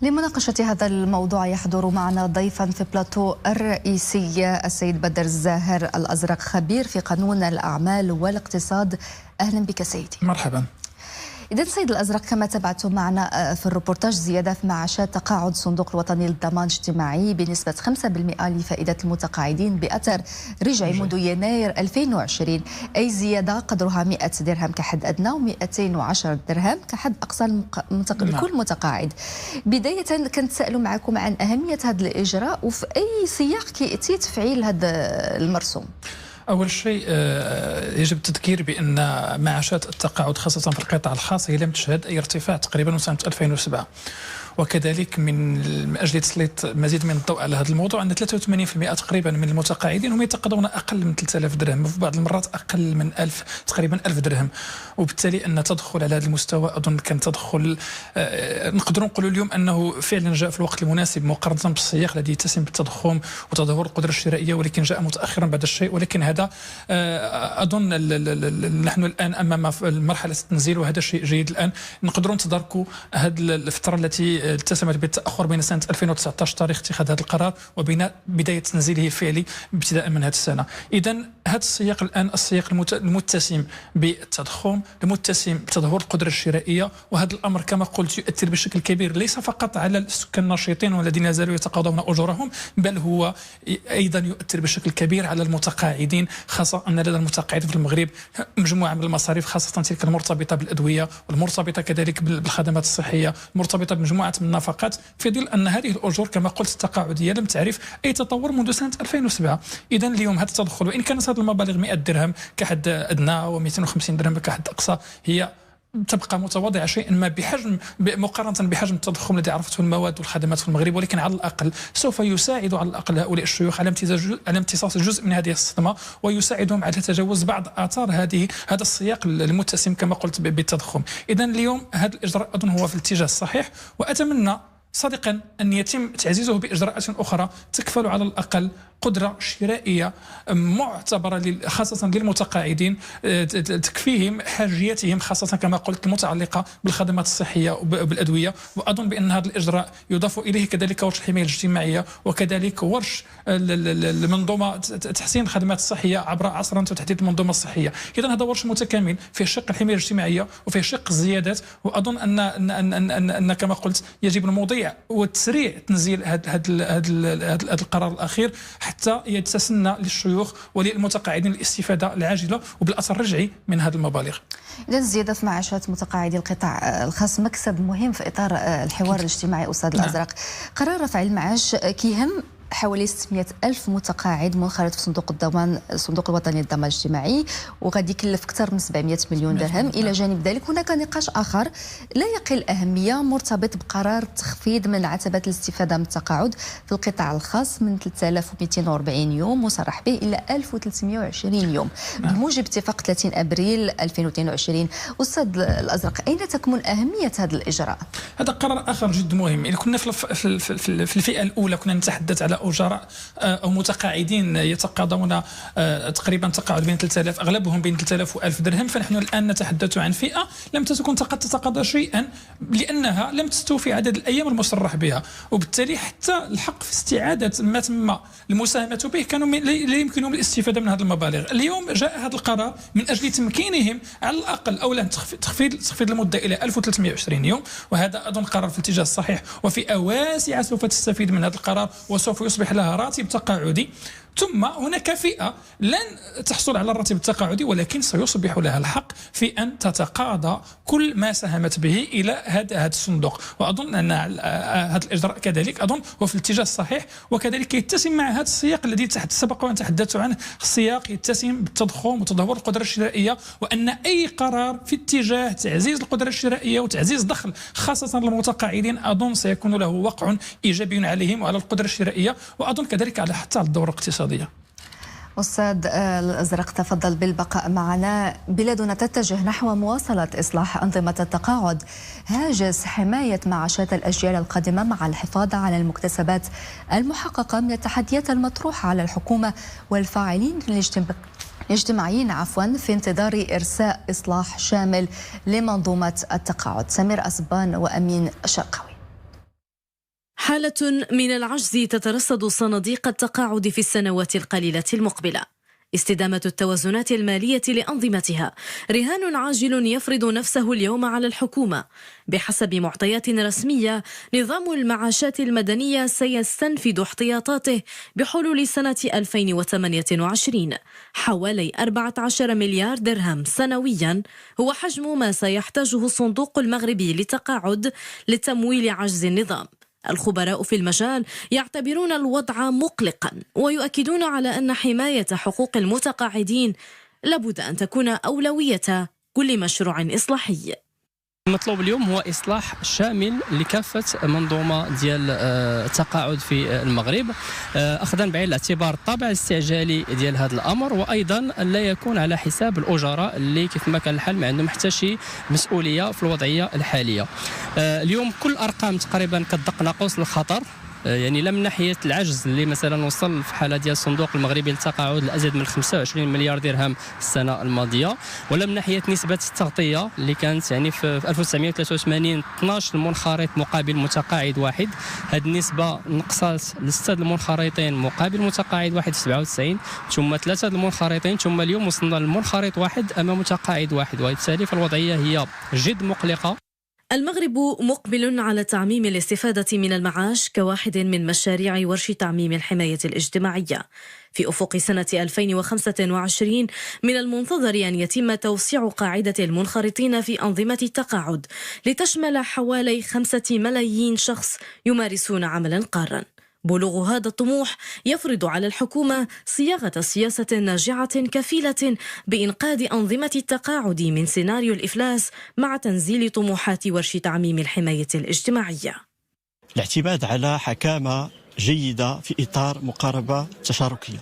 لمناقشة هذا الموضوع يحضر معنا ضيفا في بلاتو الرئيسي السيد بدر الزاهر الأزرق، خبير في قانون الأعمال والاقتصاد. أهلا بك سيدي. مرحبا. إذا السيد الأزرق، كما تابعتم معنا في الروبورتاج، زيادة في معاشات تقاعد الصندوق الوطني للضمان الاجتماعي بنسبة 5% لفائدة المتقاعدين بأثر رجعي منذ يناير 2020، أي زيادة قدرها 100 درهم كحد أدنى و210 درهم كحد أقصى لكل متقاعد. بداية كنتسألوا معكم عن أهمية هذا الإجراء وفي أي سياق كيأتي تفعيل هذا المرسوم. أول شيء يجب التذكير بأن معاشات التقاعد خاصة في القطاع الخاص هي لم تشهد أي ارتفاع تقريبا من سنة 2007، وكذلك من أجل تسليط مزيد من الضوء على هذا الموضوع أن 83% تقريبا من المتقاعدين هم يتقاضون أقل من 3000 درهم، وفي بعض المرات أقل من 1000 تقريبا 1000 درهم، وبالتالي أن تدخل على هذا المستوى أظن كان تدخل نقدروا نقولوا اليوم أنه فعلا جاء في الوقت المناسب مقارنة بالسياق الذي يتسم بالتضخم وتدهور القدرة الشرائية، ولكن جاء متأخرا بعد الشيء. ولكن هذا أظن نحن الآن أمام مرحلة التنزيل، وهذا شيء جيد. الآن نقدروا نتداركوا هذه الفترة التي التزمت بالتأخر بين سنة 2019 تاريخ اتخاذ هذا القرار وبين بداية تنزيله الفعلي ابتداء من هذه السنة. إذا هذا السياق الآن السياق المتسم بالتضخم، المتسم بتدهور القدرة الشرائية، وهذا الأمر كما قلت يؤثر بشكل كبير ليس فقط على السكان الناشطين والذين لا زالوا يتقاضون أجورهم، بل هو أيضا يؤثر بشكل كبير على المتقاعدين، خاصة أن لدى المتقاعدين في المغرب مجموعة من المصاريف، خاصة تلك المرتبطة بالأدوية والمرتبطة كذلك بالخدمات الصحية، مرتبطة بمجموعة من النفقات، في ظل أن هذه الأجور كما قلت التقاعدية لم تعرف أي تطور منذ سنة 2007. إذا اليوم هذا التدخل، وإن كانت هذه المبالغ 100 درهم كحد أدنى و250 درهم كحد أقصى، هي تبقى متواضعة شيئا ما بحجم مقارنة بحجم التضخم الذي عرفته المواد والخدمات في المغرب، ولكن على الأقل سوف يساعد على الأقل هؤلاء الشيوخ على امتصاص جزء من هذه الصدمة، ويساعدهم على تجاوز بعض آثار هذا السياق المتسم كما قلت بالتضخم. إذا اليوم هذا الإجراء أظن هو في الاتجاه الصحيح، وأتمنى صادقا أن يتم تعزيزه بإجراءات أخرى تكفل على الأقل قدرة شرائية معتبرة خاصة للمتقاعدين، تكفيهم حاجياتهم خاصة كما قلت المتعلقة بالخدمات الصحية وبالأدوية. وأظن بأن هذا الإجراء يضاف إليه كذلك ورش الحماية الاجتماعية، وكذلك ورش المنظومة تحسين الخدمات الصحية عبر عصرنة وتحديث المنظومة الصحية. إذا هذا ورش متكامل فيه شق الحماية الاجتماعية وفيه شق الزيادات، وأظن أن كما قلت يجب المضي وتسريع تنزيل هذا القرار الأخير حتى يتسنى للشيوخ وللمتقاعدين الاستفادة العاجلة وبالأثر الرجعي من هذه المبالغ. إذا الزيادة في معاشات متقاعدي القطاع الخاص مكسب مهم في إطار الحوار الاجتماعي أستاذ الأزرق. قرار رفع المعاش كيهم حوالي 600 ألف متقاعد منخرط في صندوق الضمان، الصندوق الوطني للضمان الاجتماعي، وغادي يكلف أكثر من 700 مليون درهم. إلى جانب ذلك هناك نقاش آخر لا يقل أهمية مرتبط بقرار تخفيض من عتبة الاستفادة من التقاعد في القطاع الخاص من 3240 يوم مصرح به إلى 1320 يوم بموجب اتفاق 30 أبريل 2022. أستاذ الأزرق، أين تكمن أهمية هذا الإجراء؟ هذا قرار آخر جد مهم. إذا كنا في الفئة الأولى كنا نتحدث على أجراء أو متقاعدين يتقاضون تقريبا تقاعد بين 3000 أغلبهم بين 3000 و1000 درهم، فنحن الآن نتحدث عن فئة لم تكن قد تتقاضى شيئا لأنها لم تستوفي عدد الأيام المصرح بها، وبالتالي حتى الحق في استعادة ما تم المساهمة به كانوا لا يمكنهم الاستفادة من هذه المبالغ. اليوم جاء هذا القرار من أجل تمكينهم على الأقل أولا تخفيض المدة إلى 1320 يوم، وهذا أظن قرار في الاتجاه الصحيح، وفئة واسعة سوف تستفيد من هذا القرار وسوف يصبح لها راتب تقاعدي. ثم هناك فئة لن تحصل على الراتب التقاعدي ولكن سيصبح لها الحق في أن تتقاضى كل ما ساهمت به إلى هذا الصندوق. وأظن أن هذا الإجراء كذلك أظن هو في الاتجاه الصحيح، وكذلك يتسم مع هذا السياق الذي سبق وأن تحدثت عنه، السياق يتسم بالتضخم وتدهور القدرة الشرائية، وأن أي قرار في اتجاه تعزيز القدرة الشرائية وتعزيز الدخل خاصة للمتقاعدين أظن سيكون له وقع إيجابي عليهم وعلى القدرة الشرائية، وأظن كذلك على حتى على الدورة الاقتصادية. أستاذ الأزرق، تفضل بالبقاء معنا. بلادنا تتجه نحو مواصلة إصلاح أنظمة التقاعد، هاجس حماية معاشات الأجيال القادمة مع الحفاظ على المكتسبات المحققة من التحديات المطروحة على الحكومة والفاعلين الاجتماعيين في انتظار إرساء إصلاح شامل لمنظومة التقاعد. سمير أسبان وأمين شرقاوي. حالة من العجز تترصد صناديق التقاعد في السنوات القليلة المقبلة. استدامة التوازنات المالية لأنظمتها رهان عاجل يفرض نفسه اليوم على الحكومة. بحسب معطيات رسمية، نظام المعاشات المدنية سيستنفد احتياطاته بحلول سنة 2028. حوالي 14 مليار درهم سنويا هو حجم ما سيحتاجه الصندوق المغربي للتقاعد لتمويل عجز النظام. الخبراء في المجال يعتبرون الوضع مقلقا، ويؤكدون على أن حماية حقوق المتقاعدين لابد أن تكون أولوية كل مشروع إصلاحي. المطلوب اليوم هو إصلاح شامل لكافة منظومة ديال التقاعد في المغرب، أخذا بعين الاعتبار الطابع الاستعجالي ديال هذا الأمر، وأيضا لا يكون على حساب الأجراء اللي كيف ما كان الحال ما عندهم حتى شي مسؤولية في الوضعية الحالية. اليوم كل أرقام تقريبا كتدق ناقوس الخطر، يعني لا من ناحيه العجز اللي مثلا وصل في حاله ديال الصندوق المغربي للتقاعد لازيد من 25 مليار درهم السنه الماضيه، ولا من ناحيه نسبه التغطيه اللي كانت يعني في 1983 12 المنخرط مقابل متقاعد واحد. هذه النسبه نقصت لسته المنخرطين مقابل متقاعد واحد في 97، ثم 3 المنخرطين، ثم اليوم وصلنا للمنخرط واحد امام متقاعد واحد، وبالتالي فالوضعيه هي جد مقلقه. المغرب مقبل على تعميم الاستفادة من المعاش كواحد من مشاريع ورش تعميم الحماية الاجتماعية. في أفق سنة 2025 من المنتظر أن يتم توسيع قاعدة المنخرطين في أنظمة التقاعد لتشمل حوالي 5 ملايين شخص يمارسون عملا قارا. بلوغ هذا الطموح يفرض على الحكومة صياغة سياسة ناجعة كفيلة بإنقاذ أنظمة التقاعد من سيناريو الإفلاس مع تنزيل طموحات ورش تعميم الحماية الاجتماعية. الاعتماد على حكامة جيدة في إطار مقاربة تشاركية.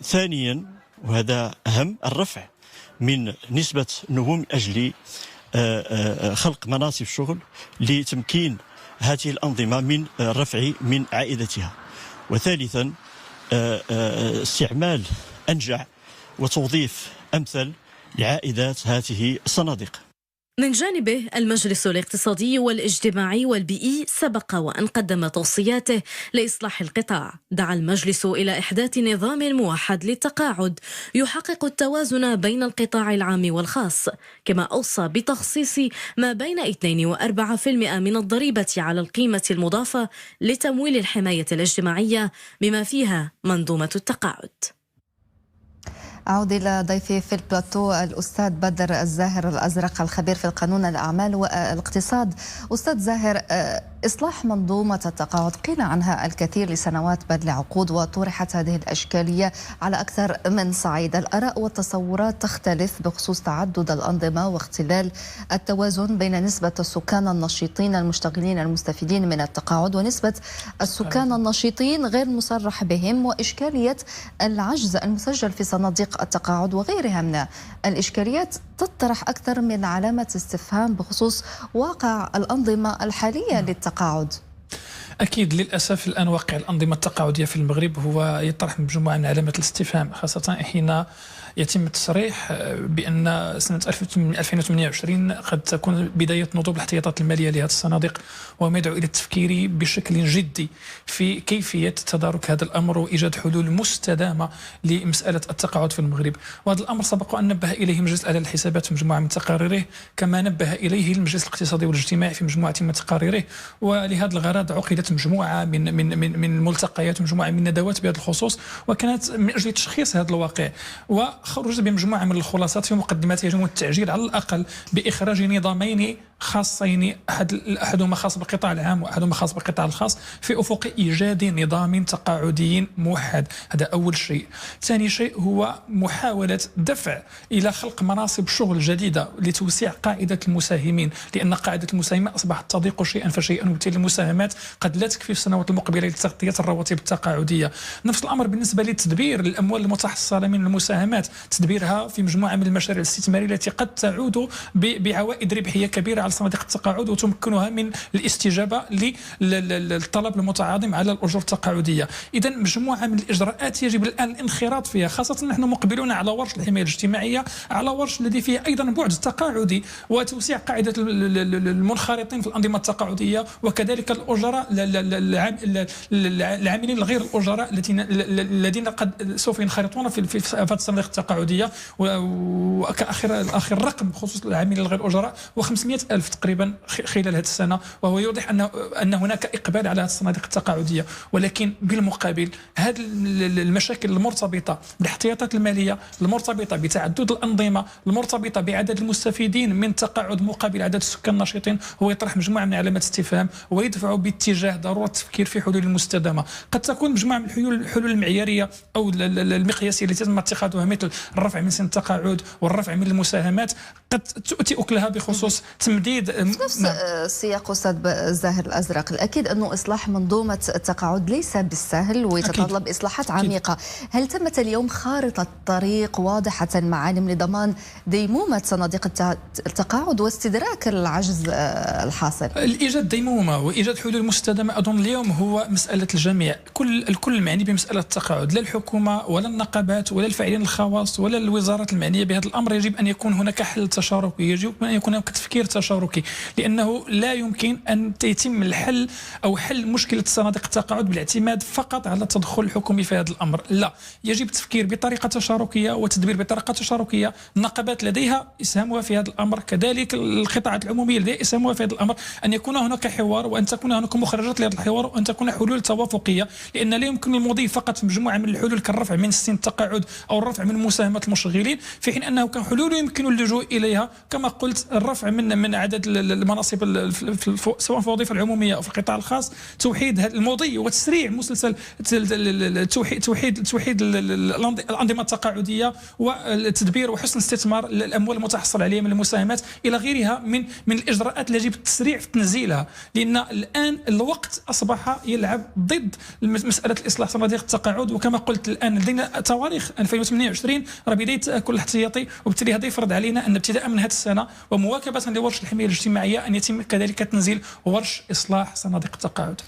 ثانيا، وهذا أهم، الرفع من نسبة النمو من أجل خلق مناصب شغل لتمكين هذه الأنظمة من الرفع من عائدتها. وثالثا، استعمال أنجع وتوظيف أمثل لعائدات هذه الصناديق. من جانبه، المجلس الاقتصادي والاجتماعي والبيئي سبق وأن قدم توصياته لإصلاح القطاع. دعا المجلس إلى إحداث نظام موحد للتقاعد يحقق التوازن بين القطاع العام والخاص، كما أوصى بتخصيص ما بين 2 و4% من الضريبة على القيمة المضافة لتمويل الحماية الاجتماعية بما فيها منظومة التقاعد. أعود إلى ضيفي في البلاتو الأستاذ بدر الزاهر الأزرق، الخبير في القانون الأعمال والاقتصاد. أستاذ زاهر، إصلاح منظومة التقاعد قيل عنها الكثير لسنوات بل عقود، وطرحت هذه الأشكالية على أكثر من صعيد. الآراء والتصورات تختلف بخصوص تعدد الأنظمة واختلال التوازن بين نسبة السكان النشيطين المشتغلين المستفيدين من التقاعد ونسبة السكان النشيطين غير مصرح بهم، وإشكالية العجز المسجل في صناديق التقاعد وغيرها من الإشكاليات تطرح أكثر من علامة استفهام بخصوص واقع الأنظمة الحالية للتقاعد. أكيد للأسف الآن واقع الأنظمة التقاعدية في المغرب هو يطرح مجموعة من علامات الاستفهام، خاصة حين يتم التصريح بأن سنة 2028 قد تكون بداية نضوج الاحتياطات المالية لهذه الصناديق، وما يدعو إلى التفكير بشكل جدي في كيفية تدارك هذا الأمر وإيجاد حلول مستدامة لمسألة التقاعد في المغرب. وهذا الأمر سبق أن نبه إليه مجلس الآلة للحسابات في مجموعة من تقاريره، كما نبه إليه المجلس الاقتصادي والاجتماعي في مجموعة من تقاريره. ولهذا الغرض عقدت مجموعة من الملتقيات ومجموعة من الندوات بهذا الخصوص، وكانت من أجل تشخيص هذا الواقع وخرج بمجموعة من الخلاصات في مقدمتها يجب التعجيل على الأقل بإخراج نظامين خاصين، أحدهما خاص بالقطاع العام وأحدهما خاص بالقطاع الخاص، في أفق إيجاد نظام تقاعدي موحد. هذا أول شيء. ثاني شيء هو محاولة دفع إلى خلق مناصب شغل جديدة لتوسيع قاعدة المساهمين، لأن قاعدة المساهمين أصبحت تضيق شيئا فشيئا، وبالتالي المساهمات قد لا تكفي في السنوات المقبلة لتغطية الرواتب التقاعدية. نفس الأمر بالنسبة لتدبير الأموال المتحصلة من المساهمات، تدبيرها في مجموعة من المشاريع الاستثمارية التي قد تعود بعوائد ربحية كبيرة على صناديق التقاعد وتمكنها من الاستجابه للطلب المتعاظم على الاجور التقاعديه. اذا مجموعه من الاجراءات يجب الان الانخراط فيها، خاصه نحن مقبلون على ورش الحمايه الاجتماعيه، على ورش الذي فيه ايضا بعد تقاعدي وتوسيع قاعده المنخرطين في الانظمه التقاعديه، وكذلك الاجراء العاملين الغير الاجراء الذين قد سوف ينخرطون في الصناديق التقاعديه. وكاخر رقم بخصوص العاملين الغير الاجراء هو 500,000 تقريبا خلال هذه السنه، وهو يوضح ان هناك اقبال على الصناديق التقاعديه. ولكن بالمقابل هذه المشاكل المرتبطه بالاحتياطات الماليه، المرتبطه بتعدد الانظمه، المرتبطه بعدد المستفيدين من تقاعد مقابل عدد السكان النشيطين، هو يطرح مجموعه من علامات استفهام ويدفع باتجاه ضروره التفكير في حلول مستدامه. قد تكون مجموعه من الحلول المعياريه او المقياسيه التي تم اتخاذها مثل الرفع من سن التقاعد والرفع من المساهمات قد تؤتي اكلها بخصوص تمديد نفس السياق. استاذ الزاهر الازرق، الاكيد انه اصلاح منظومه التقاعد ليس بالسهل ويتطلب اصلاحات عميقه. هل تمت اليوم خارطه طريق واضحه معالم لضمان ديمومه صناديق التقاعد واستدراك العجز الحاصل؟ ايجاد ديمومه وايجاد حلول مستدامه اظن اليوم هو مساله الجميع، الكل معني بمساله التقاعد، لا الحكومه ولا النقابات ولا الفاعلين الخواص ولا الوزارات المعنيه بهذا الامر. يجب ان يكون هناك حل تشاركي، يجب ان يكون هناك تفكير تشاركي، لانه لا يمكن ان يتم الحل او حل مشكله صناديق التقاعد بالاعتماد فقط على التدخل الحكومي في هذا الامر. لا، يجب التفكير بطريقه تشاركيه وتدبير بطريقه تشاركيه. النقابات لديها اسهامها في هذا الامر، كذلك القطاعات العموميه لديها اسهامها في هذا الامر. ان يكون هناك حوار وان تكون هناك مخرجات لهذا الحوار وان تكون حلول توافقيه، لان لا يمكن المضي فقط في مجموعه من الحلول كالرفع من سن التقاعد او الرفع من مساهمات المشغلين، في حين انه كحلول يمكن اللجوء اليها كما قلت الرفع من عدد المناصب سواء في الوظيفه العموميه او في القطاع الخاص، توحيد المضي وتسريع مسلسل توحيد الانظمه التقاعديه والتدبير وحسن استثمار الاموال المتحصل عليها من المساهمات الى غيرها من الاجراءات اللي يجب التسريع في تنزيلها، لان الان الوقت اصبح يلعب ضد مساله الاصلاح صناديق التقاعد. وكما قلت الان لدينا تواريخ 2028 راه بدايه التاكل الاحتياطي، وبالتالي هذا يفرض علينا ان ابتداء من هذه السنه ومواكبه لورش الحمايه الاجتماعيه ان يتم كذلك تنزيل ورش اصلاح صناديق التقاعد.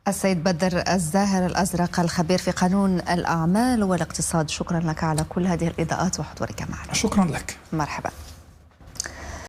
السيد بدر الزاهر الازرق الخبير في قانون الاعمال والاقتصاد، شكرا لك على كل هذه الاضاءات وحضورك معنا. شكرا لك. مرحبا.